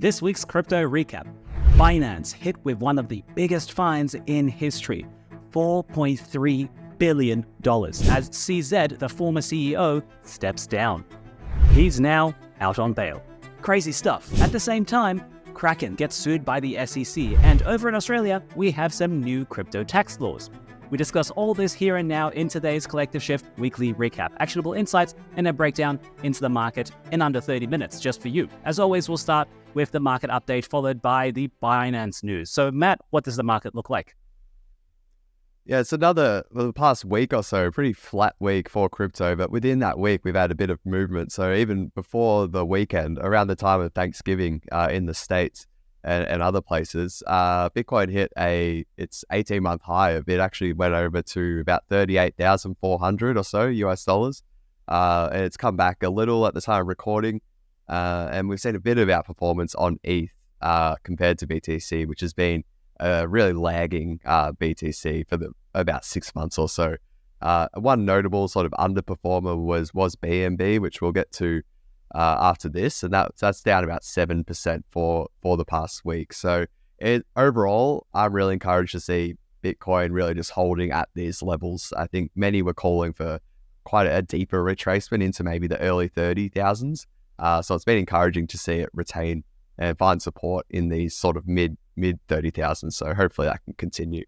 This week's crypto recap. Binance hit with one of the biggest fines in history, $4.3 billion, as CZ, the former CEO, steps down. He's now out on bail. Crazy stuff. At the same time, Kraken gets sued by the SEC, and over in Australia, we have some new crypto tax laws. We discuss all this here and now in today's Collective Shift weekly recap, actionable insights, and a breakdown into the market in under 30 minutes, just for you. As always, we'll start with the market update, followed by the Binance news. So, Matt, what does the market look like? Yeah, it's for the past week or so, pretty flat week for crypto, but within that week, we've had a bit of movement. So even before the weekend, around the time of Thanksgiving in the States and other places, Bitcoin hit its 18-month high. It actually went over to about 38,400 or so US dollars. And it's come back a little at the time of recording. And we've seen a bit of outperformance on ETH compared to BTC, which has been really lagging BTC for about 6 months or so. One notable sort of underperformer was BNB, which we'll get to after this, and that's down about 7% for the past week. So overall, I'm really encouraged to see Bitcoin really just holding at these levels. I think many were calling for quite a deeper retracement into maybe the early 30,000s. So it's been encouraging to see it retain and find support in these sort of mid 30,000. So hopefully that can continue.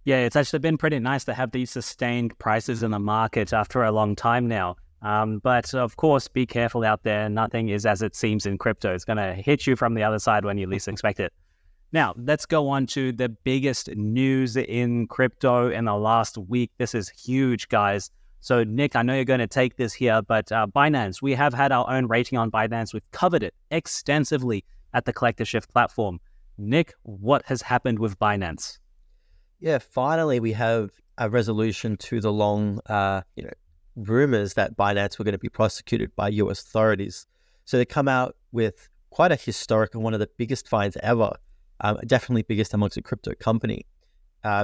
Yeah, it's actually been pretty nice to have these sustained prices in the market after a long time now. But of course, be careful out there. Nothing is as it seems in crypto. It's going to hit you from the other side when you least expect it. Now, let's go on to the biggest news in crypto in the last week. This is huge, guys. So, Nick, I know you're going to take this here, but Binance, we have had our own rating on Binance. We've covered it extensively at the Collective Shift platform. Nick, what has happened with Binance? Yeah, finally we have a resolution to the long, rumors that Binance were going to be prosecuted by US authorities. So they come out with quite a historic and one of the biggest fines ever, definitely biggest amongst a crypto company.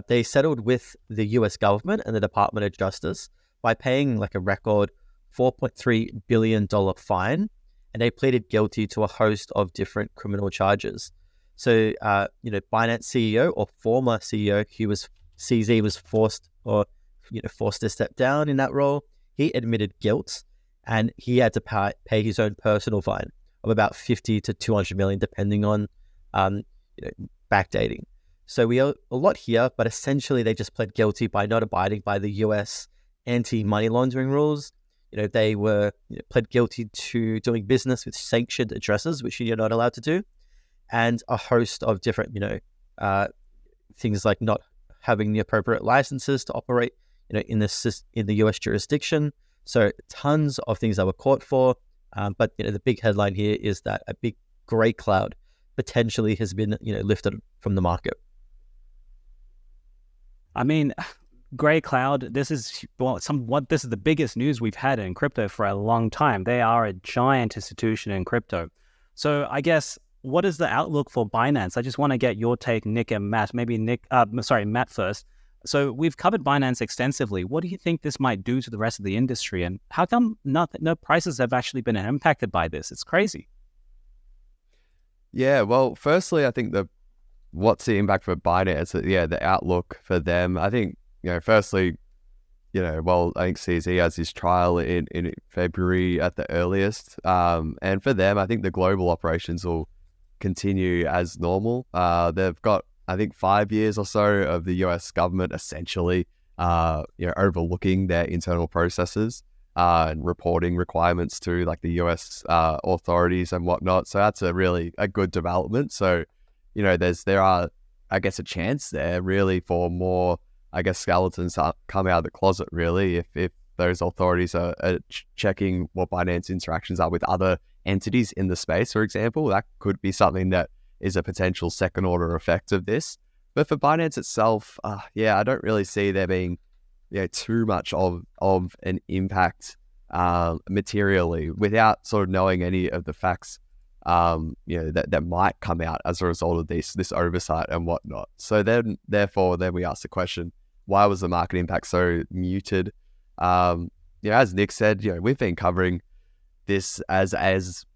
They settled with the US government and the Department of Justice by paying like a record $4.3 billion fine, and they pleaded guilty to a host of different criminal charges. So, Binance CEO or former CEO, CZ was forced to step down in that role. He admitted guilt, and he had to pay his own personal fine of about 50 to 200 million, depending on, backdating. So we owe a lot here, but essentially they just pled guilty by not abiding by the US anti-money laundering rules. They were pled guilty to doing business with sanctioned addresses, which you're not allowed to do, and a host of different, things like not having the appropriate licenses to operate, in the US jurisdiction. So tons of things they were caught for. But the big headline here is that a big gray cloud potentially has been, lifted from the market. I mean, gray cloud, this is the biggest news we've had in crypto for a long time. They are a giant institution in crypto. So I guess, what is the outlook for Binance? I just want to get your take, Nick and Matt. Maybe Matt first. So we've covered Binance extensively. What do you think this might do to the rest of the industry? And how come no prices have actually been impacted by this? It's crazy. Yeah, well, firstly, I think what's the impact for Binance? The outlook for them. I think, firstly, I think CZ has his trial in February at the earliest. And for them, I think the global operations will continue as normal. They've got, I think, 5 years or so of the US government essentially, overlooking their internal processes and reporting requirements to like the US authorities and whatnot. So that's a good development. So, there are, I guess, a chance there really for more, I guess, skeletons to come out of the closet really if those authorities are checking what Binance interactions are with other entities in the space, for example. That could be something that is a potential second order effect of this. But for Binance itself, I don't really see there being too much of an impact materially without sort of knowing any of the facts that might come out as a result of this oversight and whatnot. So therefore we ask the question, why was the market impact so muted? As Nick said, we've been covering this as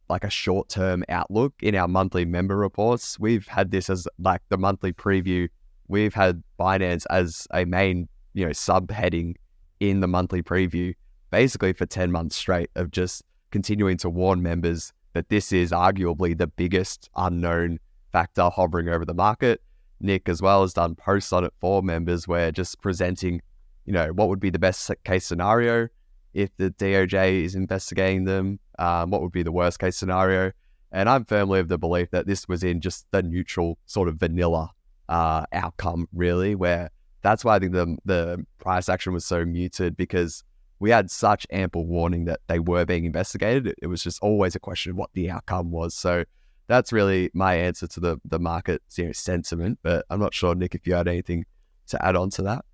like a short-term outlook in our monthly member reports. We've had this as like the monthly preview. We've had Binance as a main, subheading in the monthly preview, basically for 10 months straight of just continuing to warn members that this is arguably the biggest unknown factor hovering over the market. Nick as well has done posts on it for members where just presenting, what would be the best case scenario if the DOJ is investigating them, what would be the worst case scenario. And I'm firmly of the belief that this was in just the neutral sort of vanilla outcome, really, where that's why I think the price action was so muted, because we had such ample warning that they were being investigated. It was just always a question of what the outcome was. So that's really my answer to the market sentiment. But I'm not sure, Nick, if you had anything to add on to that.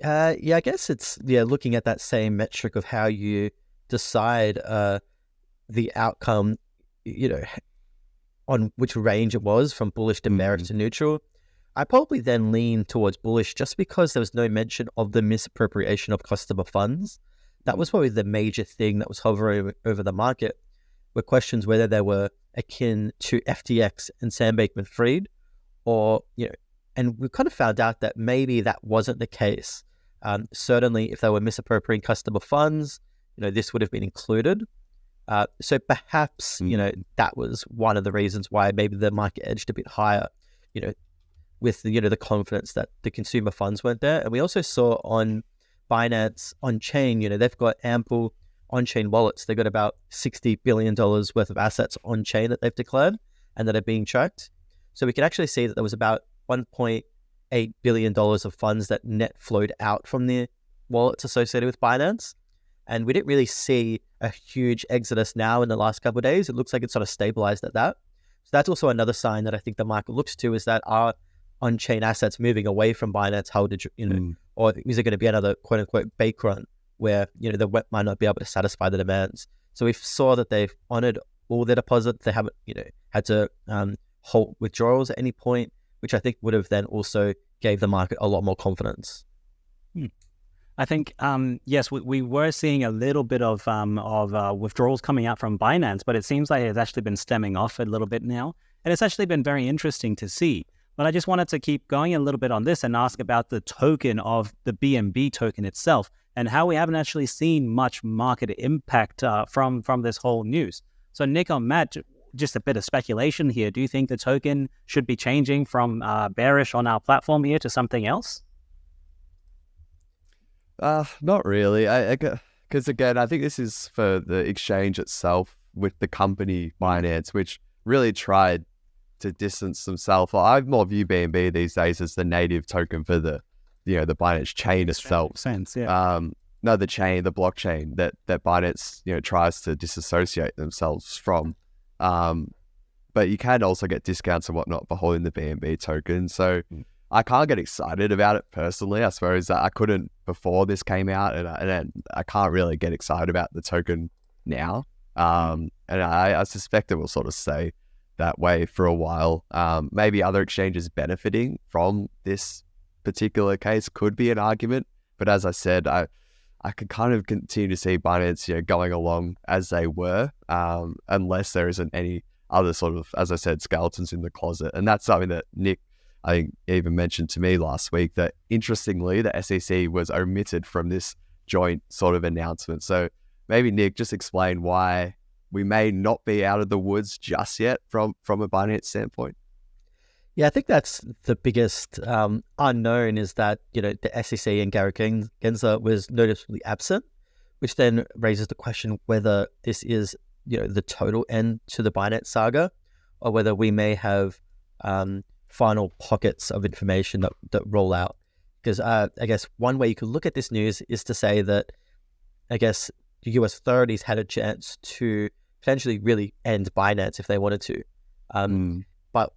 I guess it's looking at that same metric of how you decide the outcome, on which range it was from bullish to bearish to neutral. I probably then lean towards bullish just because there was no mention of the misappropriation of customer funds. That was probably the major thing that was hovering over the market, were questions whether they were akin to FTX and Sam Bankman-Fried, or, and we kind of found out that maybe that wasn't the case. Certainly, if they were misappropriating customer funds, this would have been included. So perhaps, that was one of the reasons why maybe the market edged a bit higher, with the confidence that the consumer funds weren't there. And we also saw on Binance on-chain, they've got ample on-chain wallets. They've got about $60 billion worth of assets on-chain that they've declared and that are being tracked. So we can actually see that there was about $1.8 billion of funds that net flowed out from the wallets associated with Binance. And we didn't really see a huge exodus now in the last couple of days. It looks like it's sort of stabilized at that. So that's also another sign that I think the market looks to, is that our on-chain assets moving away from Binance, or is it going to be another quote-unquote bake run where, the web might not be able to satisfy the demands? So we saw that they've honored all their deposits. They haven't, had to halt withdrawals at any point, which I think would have then also gave the market a lot more confidence. I think, yes, we were seeing a little bit of withdrawals coming out from Binance, but it seems like it's actually been stemming off a little bit now. And it's actually been very interesting to see. But I just wanted to keep going a little bit on this and ask about the token of the BNB token itself, and how we haven't actually seen much market impact from this whole news. So Nick or Matt, just a bit of speculation here. Do you think the token should be changing from bearish on our platform here to something else? Not really. Because again, I think this is for the exchange itself with the company Binance, which really tried to distance themselves. I more view BNB these days as the native token for the Binance chain itself. Sense, yeah. The blockchain that Binance tries to disassociate themselves from. But you can also get discounts and whatnot for holding the BNB token. So I can't get excited about it personally. I suppose that I couldn't before this came out, and I can't really get excited about the token now. And I suspect it will sort of stay that way for a while. Maybe other exchanges benefiting from this particular case could be an argument, but as I said, I could kind of continue to see Binance going along as they were, unless there isn't any other sort of, as I said, skeletons in the closet. And that's something that Nick, I think, even mentioned to me last week, that interestingly the SEC was omitted from this joint sort of announcement. So maybe Nick, just explain why we may not be out of the woods just yet from a Binance standpoint. Yeah, I think that's the biggest unknown, is that, the SEC and Gary Gensler was noticeably absent, which then raises the question whether this is, the total end to the Binance saga, or whether we may have final pockets of information that roll out. Because I guess one way you could look at this news is to say that, I guess, the US authorities had a chance to potentially really end Binance if they wanted to. But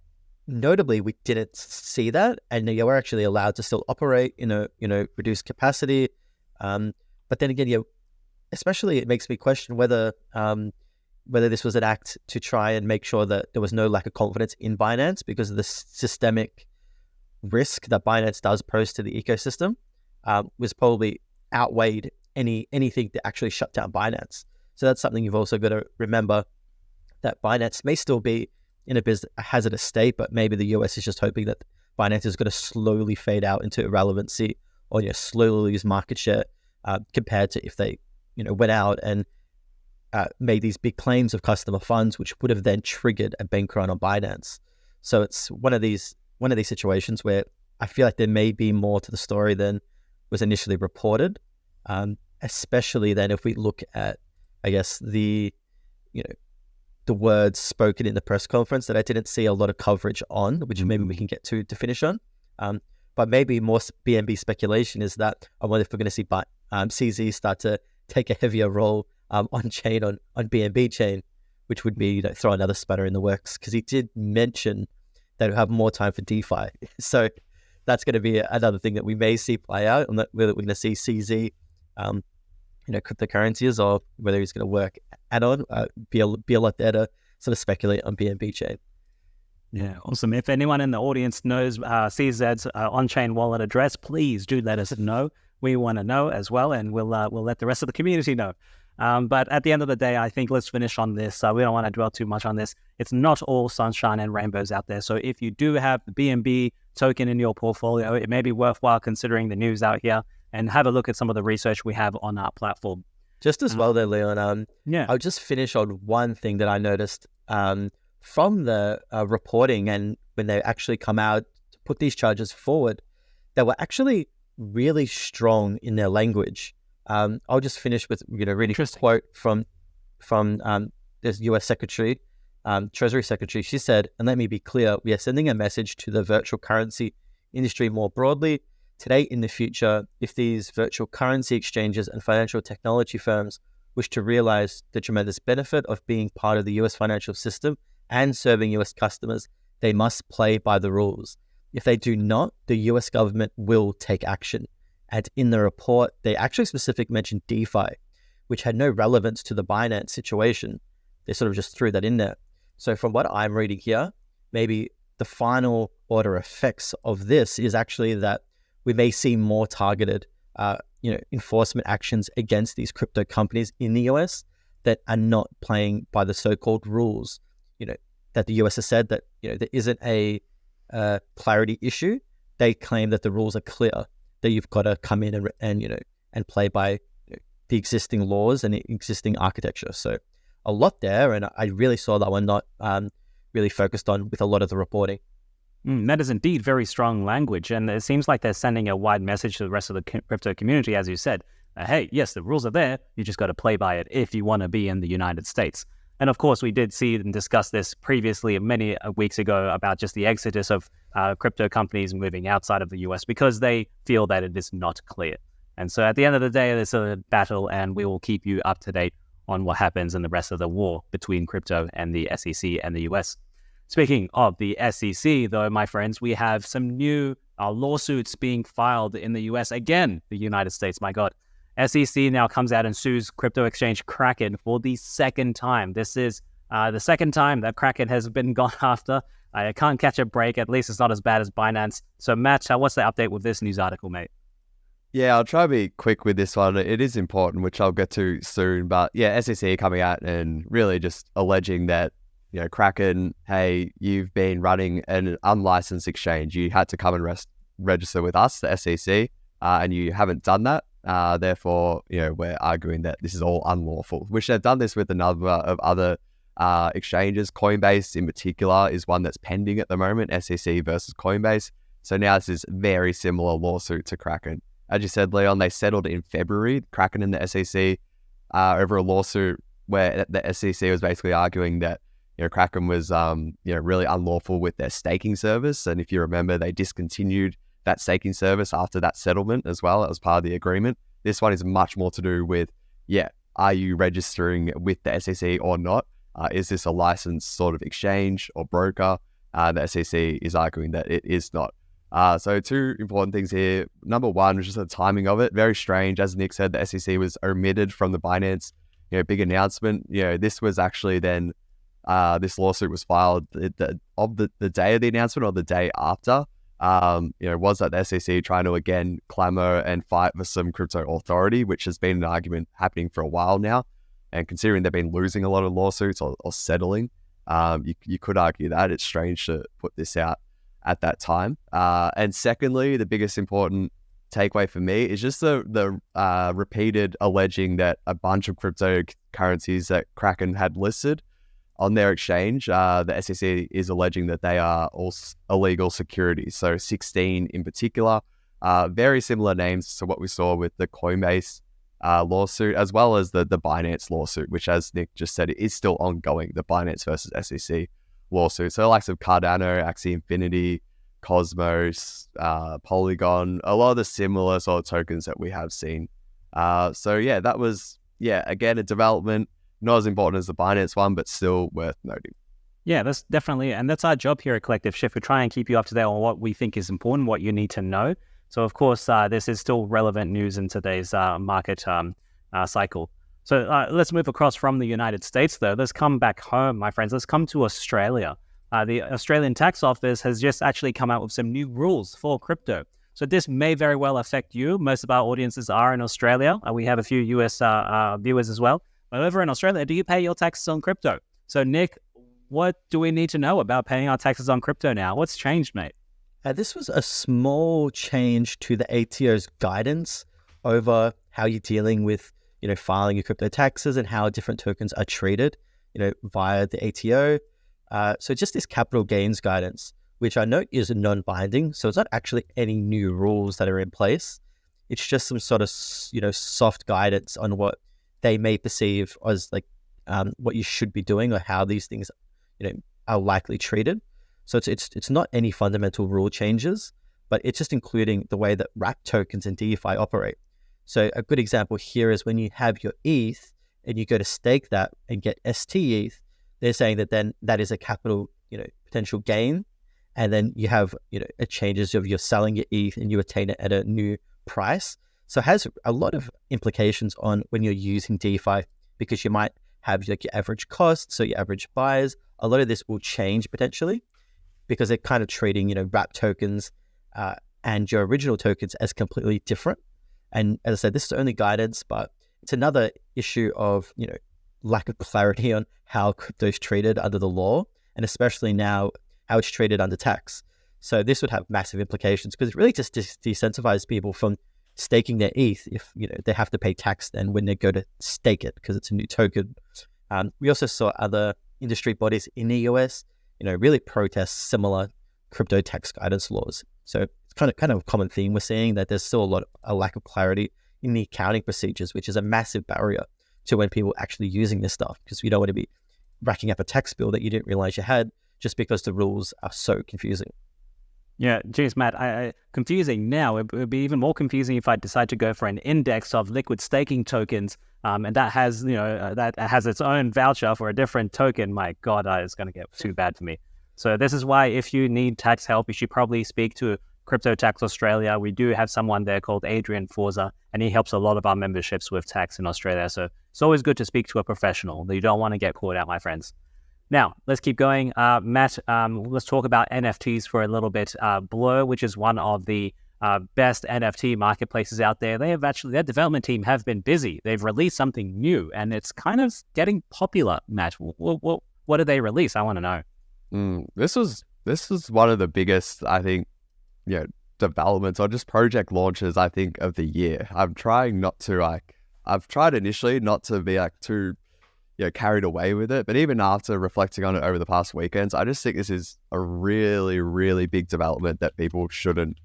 notably, we didn't see that, and we're actually allowed to still operate in a reduced capacity. But then again, especially it makes me question whether this was an act to try and make sure that there was no lack of confidence in Binance because of the systemic risk that Binance does pose to the ecosystem, was probably outweighed anything to actually shut down Binance. So that's something you've also got to remember. that Binance may still be in a hazardous state, but maybe the US is just hoping that Binance is going to slowly fade out into irrelevancy, or slowly lose market share compared to if they went out and made these big claims of customer funds, which would have then triggered a bank run on Binance. So it's one of these situations where I feel like there may be more to the story than was initially reported, especially then if we look at, I guess, the words spoken in the press conference that I didn't see a lot of coverage on, which maybe we can get to finish on. But maybe more BNB speculation is that I wonder if we're going to see CZ start to take a heavier role on chain, on BNB chain, which would be throw another spanner in the works, because he did mention that he'll have more time for DeFi. So that's going to be another thing that we may see play out, and whether we're going to see CZ, cryptocurrencies, or whether he's going to work add-on, be a lot there to sort of speculate on BNB chain. Yeah, awesome. If anyone in the audience knows CZ's on-chain wallet address, please do let us know. We want to know as well, and we'll let the rest of the community know. But at the end of the day, I think let's finish on this. We don't want to dwell too much on this. It's not all sunshine and rainbows out there. So if you do have the BNB token in your portfolio, it may be worthwhile considering the news out here and have a look at some of the research we have on our platform. Just as well there, Leon, I'll just finish on one thing that I noticed from the reporting, and when they actually come out to put these charges forward, they were actually really strong in their language. I'll just finish with reading a quote from this U.S. Secretary, Treasury Secretary. She said, and let me be clear, we are sending a message to the virtual currency industry more broadly. Today, in the future, if these virtual currency exchanges and financial technology firms wish to realize the tremendous benefit of being part of the U.S. financial system and serving U.S. customers, they must play by the rules. If they do not, the U.S. government will take action. And in the report, they actually specifically mentioned DeFi, which had no relevance to the Binance situation. They sort of just threw that in there. So from what I'm reading here, maybe the final order effects of this is actually that we may see more targeted, enforcement actions against these crypto companies in the US that are not playing by the so-called rules. That the US has said that there isn't a clarity issue. They claim that the rules are clear, that you've got to come in and play by the existing laws and the existing architecture. So a lot there, and I really saw that one not really focused on with a lot of the reporting. That is indeed very strong language, and it seems like they're sending a wide message to the rest of the crypto community, as you said. Hey, yes, the rules are there. You just got to play by it if you want to be in the United States. And of course, we did see and discuss this previously many weeks ago about just the exodus of crypto companies moving outside of the US because they feel that it is not clear. And so at the end of the day, there's a battle, and we will keep you up to date on what happens in the rest of the war between crypto and the SEC and the US. Speaking of the SEC, though, my friends, we have some new lawsuits being filed in the US. Again, the United States, my God. SEC now comes out and sues crypto exchange Kraken for the second time. This is the second time that Kraken has been gone after. I can't catch a break. At least it's not as bad as Binance. So, Matt, what's the update with this news article, mate? Yeah, I'll try to be quick with this one. It is important, which I'll get to soon. But yeah, SEC coming out and really just alleging that, Kraken, hey, you've been running an unlicensed exchange. You had to come and register with us, the SEC, and you haven't done that. Therefore, we're arguing that this is all unlawful, which they've done this with a number of other exchanges. Coinbase in particular is one that's pending at the moment, SEC versus Coinbase. So now this is very similar lawsuit to Kraken. As you said, Leon, they settled in February, Kraken and the SEC, over a lawsuit where the SEC was basically arguing that Kraken was really unlawful with their staking service. And if you remember, they discontinued that staking service after that settlement as well. That was part of the agreement. This one is much more to do with, are you registering with the SEC or not? Is this a licensed sort of exchange or broker? The SEC is arguing that it is not. So two important things here. Number one was just the timing of it. Very strange. As Nick said, the SEC was omitted from the Binance, big announcement. This was actually then, this lawsuit was filed the day of the announcement or the day after. Was that the SEC trying to again clamor and fight for some crypto authority, which has been an argument happening for a while now. And considering they've been losing a lot of lawsuits or settling, you could argue that it's strange to put this out at that time. And secondly, the biggest important takeaway for me is just the repeated alleging that a bunch of cryptocurrencies that Kraken had listed on their exchange, the SEC is alleging that they are all illegal securities. So 16 in particular, very similar names to what we saw with the Coinbase lawsuit, as well as the Binance lawsuit, which, as Nick just said, it is still ongoing, the Binance versus SEC lawsuit. So the likes of Cardano, Axie Infinity, Cosmos, Polygon, a lot of the similar sort of tokens that we have seen. So yeah, that was, again, a development, not as important as the Binance one, but still worth noting. Yeah, that's definitely, and that's our job here at Collective Shift. We try and keep you up to date on what we think is important, what you need to know. So of course, this is still relevant news in today's market cycle. So let's move across from the United States, though. Let's come back home, my friends. Let's come to Australia. The Australian Tax Office has just actually come out with some new rules for crypto. So this may very well affect you. Most of our audiences are in Australia. We have a few US viewers as well. But over in Australia, do you pay your taxes on crypto? So Nick, what do we need to know about paying our taxes on crypto now? What's changed, mate? This was a small change to the ATO's guidance over how you're dealing with, filing your crypto taxes and how different tokens are treated, via the ATO. So just this capital gains guidance, which I note is non-binding. So it's not actually any new rules that are in place. It's just some sort of, soft guidance on what they may perceive as what you should be doing or how these things, are likely treated. So it's not any fundamental rule changes, but it's just including the way that wrap tokens and DeFi operate. So a good example here is when you have your ETH and you go to stake that and get ST ETH, they're saying that then that is a capital, potential gain. And then you have, a changes of you're selling your ETH and you attain it at a new price. So it has a lot of implications on when you're using DeFi, because you might have your average cost, so your average buys. A lot of this will change potentially because they're kind of treating, wrap tokens and your original tokens as completely different. And as I said, this is only guidance, but it's another issue of, lack of clarity on how crypto is treated under the law, and especially now how it's treated under tax. So this would have massive implications because it really just decentralizes people from staking their ETH if, they have to pay tax then when they go to stake it because it's a new token. We also saw other industry bodies in the US, really protest similar crypto tax guidance laws. So it's kind of a common theme we're seeing, that there's still a lack of clarity in the accounting procedures, which is a massive barrier to when people are actually using this stuff, because we don't want to be racking up a tax bill that you didn't realize you had just because the rules are so confusing. Yeah, geez, Matt, confusing now. It would be even more confusing if I decide to go for an index of liquid staking tokens, and that has, that has its own voucher for a different token. My God, it's going to get too bad for me. So this is why if you need tax help, you should probably speak to Crypto Tax Australia. We do have someone there called Adrian Forza, and he helps a lot of our memberships with tax in Australia. So it's always good to speak to a professional. You don't want to get caught out, my friends. Now, let's keep going. Matt, let's talk about NFTs for a little bit. Blur, which is one of the best NFT marketplaces out there, their development team have been busy. They've released something new, and it's kind of getting popular, Matt. What did they release? I want to know. This was one of the biggest, I think, developments or just project launches, I think, of the year. I'm trying not to I've tried initially not to be too carried away with it, but even after reflecting on it over the past weekends, I just think this is a really, really big development that people shouldn't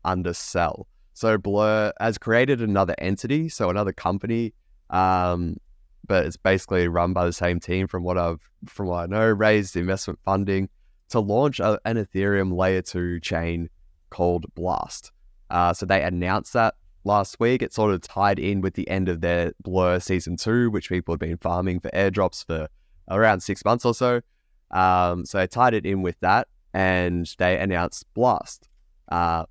undersell. So Blur has created another entity, so another company, but it's basically run by the same team from what I know, raised investment funding to launch an Ethereum layer 2 chain called Blast. So they announced that last week. It sort of tied in with the end of their Blur Season 2, which people had been farming for airdrops for around 6 months or so. So they tied it in with that, and they announced Blast.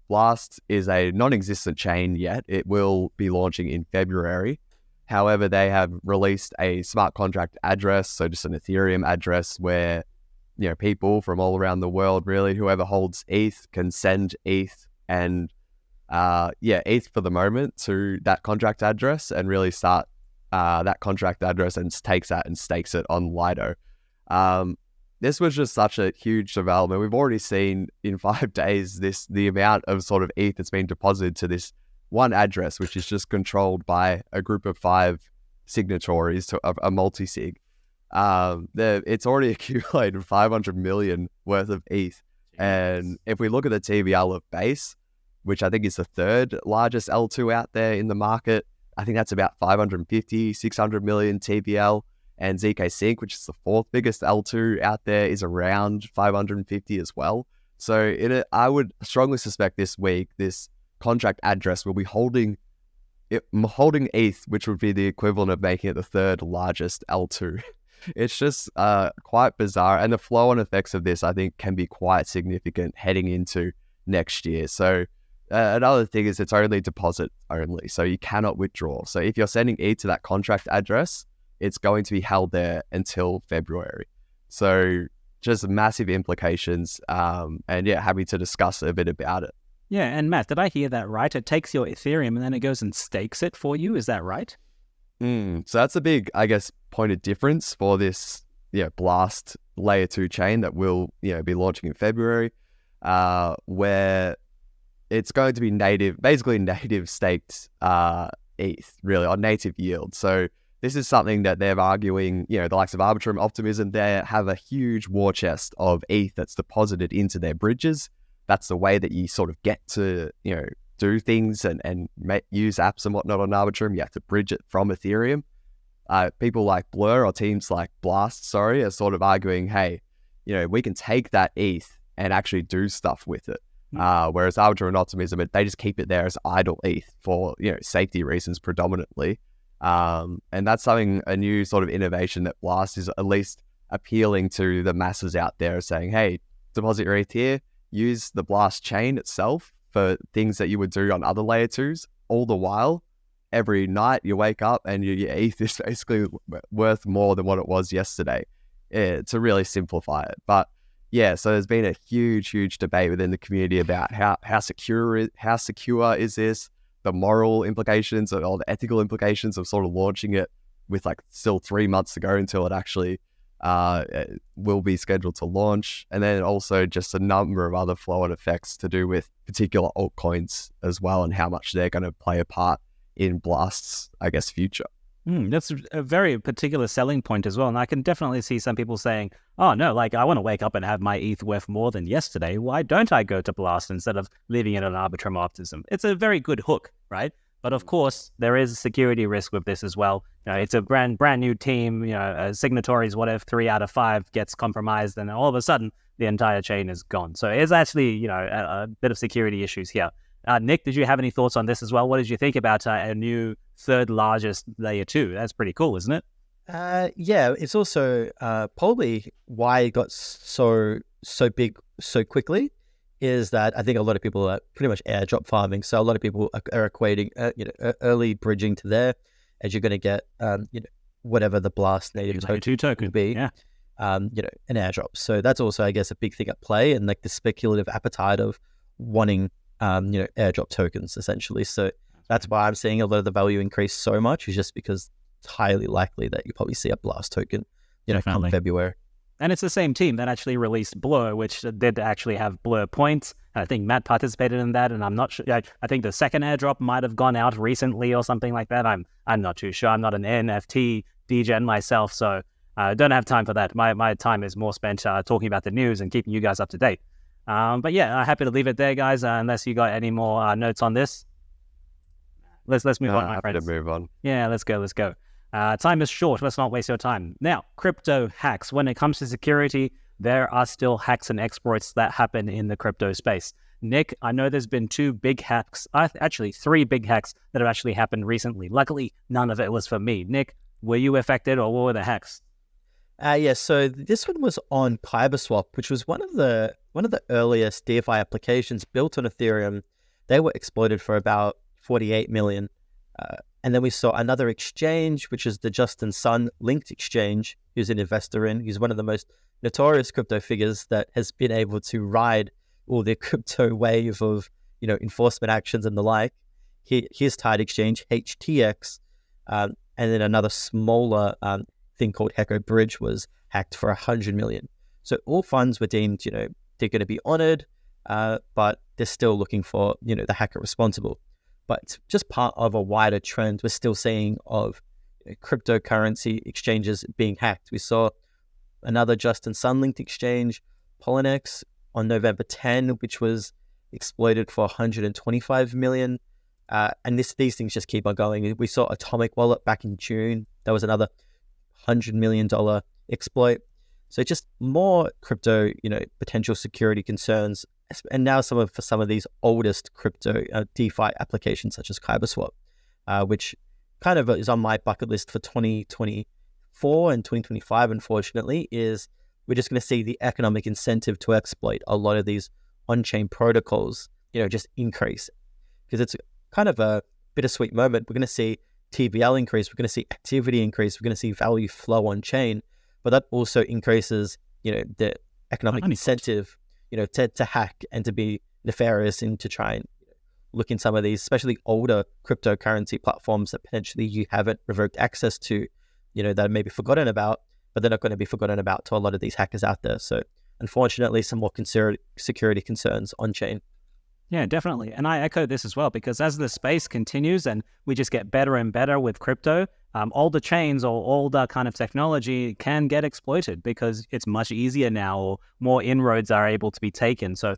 Blast is a non-existent chain yet. It will be launching in February. However, they have released a smart contract address, so just an Ethereum address where people from all around the world, really, whoever holds ETH can send ETH and ETH for the moment to that contract address and really start that contract address and takes that and stakes it on Lido. This was just such a huge development. We've already seen in 5 days the amount of sort of ETH that's been deposited to this one address, which is just controlled by a group of 5 signatories to a multi-sig. It's already accumulated 500 million worth of ETH. And if we look at the TVL of Base, which I think is the 3rd largest L2 out there in the market, I think that's about 550, 600 million TVL. And ZK Sync, which is the 4th biggest L2 out there, is around 550 as well. So I would strongly suspect this week, this contract address will be holding ETH, which would be the equivalent of making it the 3rd largest L2. It's just quite bizarre. And the flow-on effects of this, I think, can be quite significant heading into next year. So another thing is it's only deposit only, so you cannot withdraw. So if you're sending ETH to that contract address, it's going to be held there until February. So just massive implications. And yeah, happy to discuss a bit about it. Yeah, and Matt, did I hear that right? It takes your Ethereum and then it goes and stakes it for you. Is that right? So that's a big, I guess, point of difference for this Blast layer 2 chain that will be launching in February, where it's going to be basically native staked ETH, really, on native yield. So this is something that they're arguing, the likes of Arbitrum, Optimism, they have a huge war chest of ETH that's deposited into their bridges. That's the way that you sort of get to, do things and use apps and whatnot on Arbitrum. You have to bridge it from Ethereum. People like Blur or teams like Blast, are sort of arguing, hey, we can take that ETH and actually do stuff with it. Whereas Arbitrum and Optimism, they just keep it there as idle ETH for, safety reasons predominantly. And that's a new sort of innovation that Blast is at least appealing to the masses out there, saying, hey, deposit your ETH here, use the Blast chain itself for things that you would do on other layer 2s, all the while, every night you wake up and your ETH is basically worth more than what it was yesterday, to really simplify it. But yeah, so there's been a huge debate within the community about how secure is this, the moral implications or the ethical implications of sort of launching it with still 3 months to go until it actually will be scheduled to launch. And then also just a number of other flow-on effects to do with particular altcoins as well and how much they're going to play a part in Blast's, I guess, future. That's a very particular selling point as well. And I can definitely see some people saying, oh no, I want to wake up and have my ETH worth more than yesterday. Why don't I go to Blast instead of leaving it on Arbitrum Optimism? It's a very good hook, right? But of course, there is a security risk with this as well. It's a brand new team, signatories, whatever, 3 out of 5 gets compromised, and all of a sudden, the entire chain is gone. So it's actually, a bit of security issues here. Nick, did you have any thoughts on this as well? What did you think about a new 3rd largest layer 2? That's pretty cool, isn't it? Yeah, it's also probably why it got so big so quickly. Is that I think a lot of people are pretty much airdrop farming. So a lot of people are equating, early bridging to there, as you're going to get, whatever the Blast native token will be, an airdrop. So that's also, I guess, a big thing at play, and the speculative appetite of wanting, airdrop tokens essentially. So that's why I'm seeing a lot of the value increase so much, is just because it's highly likely that you probably see a Blast token, come February. And it's the same team that actually released Blur, which did actually have Blur points. I think Matt participated in that, and I'm not sure. I think the second airdrop might have gone out recently or something like that. I'm not too sure. I'm not an NFT degen myself, so I don't have time for that. My time is more spent talking about the news and keeping you guys up to date. But yeah, happy to leave it there, guys. Unless you got any more notes on this, let's move on, my friends. Happy to move on. Yeah, let's go. Time is short. Let's not waste your time. Now, crypto hacks. When it comes to security, there are still hacks and exploits that happen in the crypto space. Nick, I know there's been 2 big hacks, actually 3 big hacks that have actually happened recently. Luckily, none of it was for me. Nick, were you affected, or what were the hacks? Yeah, so this one was on KyberSwap, which was one of the earliest DeFi applications built on Ethereum. They were exploited for about 48 million. And then we saw another exchange, which is the Justin Sun linked exchange, who's an investor in. He's one of the most notorious crypto figures that has been able to ride all the crypto wave of, enforcement actions and the like. His tied exchange, HTX, and and then another smaller thing called Heco Bridge was hacked for 100 million. So all funds were deemed, they're going to be honored, but they're still looking for, the hacker responsible. But it's just part of a wider trend we're still seeing of cryptocurrency exchanges being hacked. We saw another Justin Sun-linked exchange, Poloniex, on November 10, which was exploited for 125 million. And these things just keep on going. We saw Atomic Wallet back in June. That was another $100 million exploit. So just more crypto, potential security concerns. And now for some of these oldest crypto DeFi applications such as KyberSwap, which kind of is on my bucket list for 2024 and 2025, unfortunately, is we're just going to see the economic incentive to exploit a lot of these on-chain protocols, just increase. Because it's kind of a bittersweet moment. We're going to see TVL increase, we're going to see activity increase, we're going to see value flow on-chain, but that also increases, the economic incentive, to hack and to be nefarious and to try and look in some of these, especially older cryptocurrency platforms that potentially you haven't revoked access to, that are maybe forgotten about, but they're not going to be forgotten about to a lot of these hackers out there. So unfortunately, some more security concerns on-chain. Yeah, definitely. And I echo this as well, because as the space continues and we just get better and better with crypto, older chains or older kind of technology can get exploited because it's much easier now, or more inroads are able to be taken. So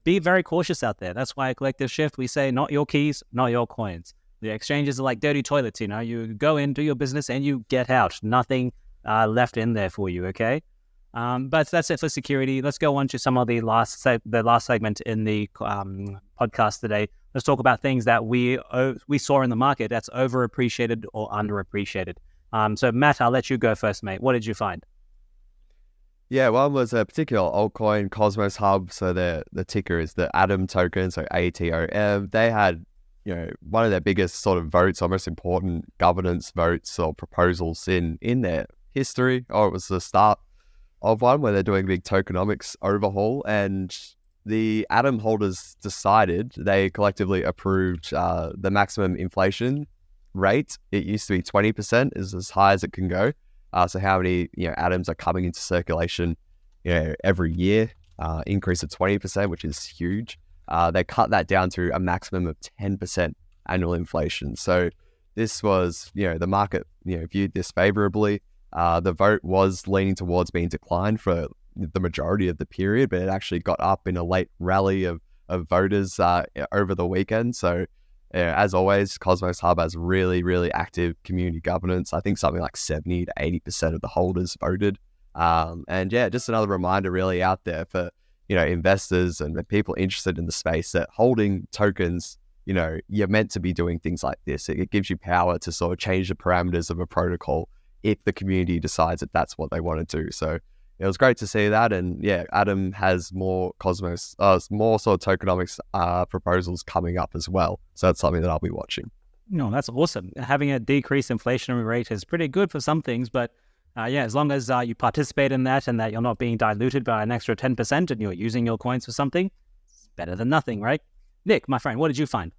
be very cautious out there. That's why at Collective Shift, we say not your keys, not your coins. The exchanges are like dirty toilets, you go in, do your business, and you get out. Nothing left in there for you, okay? But that's it for security. Let's go on to some of the last segment in the podcast today. Let's talk about things that we saw in the market that's overappreciated or underappreciated. So Matt, I'll let you go first, mate. What did you find? Yeah, one was a particular altcoin, Cosmos Hub. So the ticker is the ATOM token, so ATOM. They had, one of their biggest sort of votes, or most important governance votes or proposals in their history, or it was the start of one where they're doing a big tokenomics overhaul, and the ATOM holders decided, they collectively approved the maximum inflation rate. It used to be 20%, is as high as it can go. So how many atoms are coming into circulation every year, increase of 20%, which is huge. They cut that down to a maximum of 10% annual inflation. So this was, the market viewed this favorably. The vote was leaning towards being declined for the majority of the period, but it actually got up in a late rally of voters over the weekend. So as always, Cosmos Hub has really, really active community governance. I think something like 70 to 80% of the holders voted. And yeah, just another reminder really out there for, investors and people interested in the space that holding tokens, you're meant to be doing things like this. It gives you power to sort of change the parameters of a protocol if the community decides that that's what they want to do. So it was great to see that. And yeah, ATOM has more more sort of tokenomics proposals coming up as well. So that's something that I'll be watching. No, that's awesome. Having a decreased inflationary rate is pretty good for some things, but as long as you participate in that and that you're not being diluted by an extra 10% and you're using your coins for something, it's better than nothing, right? Nick, my friend, what did you find?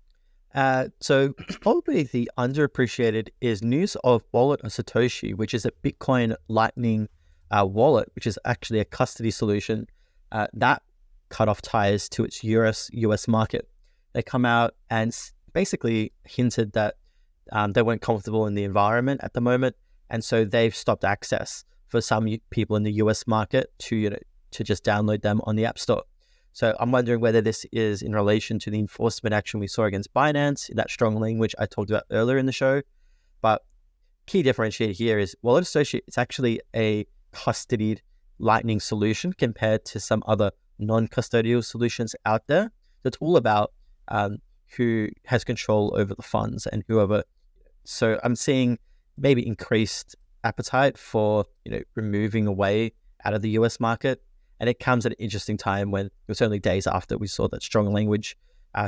So probably the underappreciated is news of Wallet of Satoshi, which is a Bitcoin Lightning wallet, which is actually a custody solution that cut off ties to its US market. They come out and basically hinted that they weren't comfortable in the environment at the moment, and so they've stopped access for some people in the US market to just download them on the App Store. So I'm wondering whether this is in relation to the enforcement action we saw against Binance, that strong language I talked about earlier in the show. But key differentiator here is Wallet Associate, it's actually a custodied Lightning solution compared to some other non-custodial solutions out there. So it's all about who has control over the funds and whoever. So I'm seeing maybe increased appetite for removing away out of the US market. And it comes at an interesting time when it was only days after we saw that strong language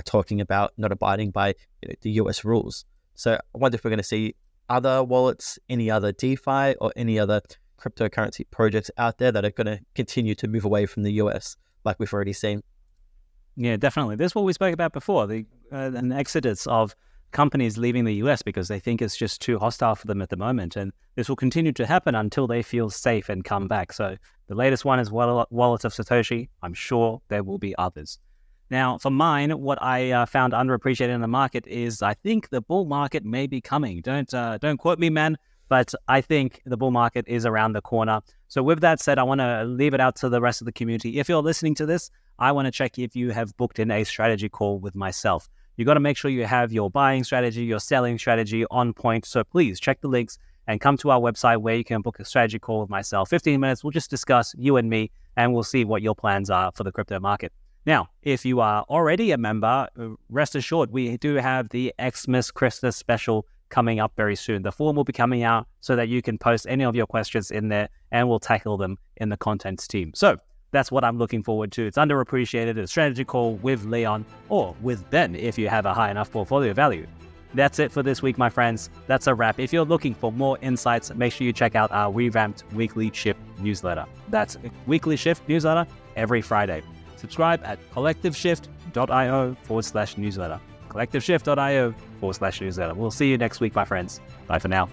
talking about not abiding by the US rules. So I wonder if we're going to see other wallets, any other DeFi or any other cryptocurrency projects out there that are going to continue to move away from the US like we've already seen. Yeah, definitely. This is what we spoke about before, an exodus of companies leaving the US because they think it's just too hostile for them at the moment. And this will continue to happen until they feel safe and come back. So the latest one is Wallet of Satoshi. I'm sure there will be others. Now, for mine, what I found underappreciated in the market is I think the bull market may be coming. Don't quote me, man, but I think the bull market is around the corner. So with that said, I want to leave it out to the rest of the community. If you're listening to this, I want to check if you have booked in a strategy call with myself. You got to make sure you have your buying strategy, your selling strategy on point. So please check the links and come to our website where you can book a strategy call with myself. 15 minutes, we'll just discuss you and me, and we'll see what your plans are for the crypto market. Now, if you are already a member, rest assured, we do have the Xmas Christmas special coming up very soon. The form will be coming out so that you can post any of your questions in there and we'll tackle them in the contents team. So that's what I'm looking forward to. It's underappreciated, a strategy call with Leon or with Ben if you have a high enough portfolio value. That's it for this week, my friends. That's a wrap. If you're looking for more insights, make sure you check out our revamped Weekly Shift newsletter. That's Weekly Shift newsletter every Friday. Subscribe at collectiveshift.io/newsletter. collectiveshift.io/newsletter. We'll see you next week, my friends. Bye for now.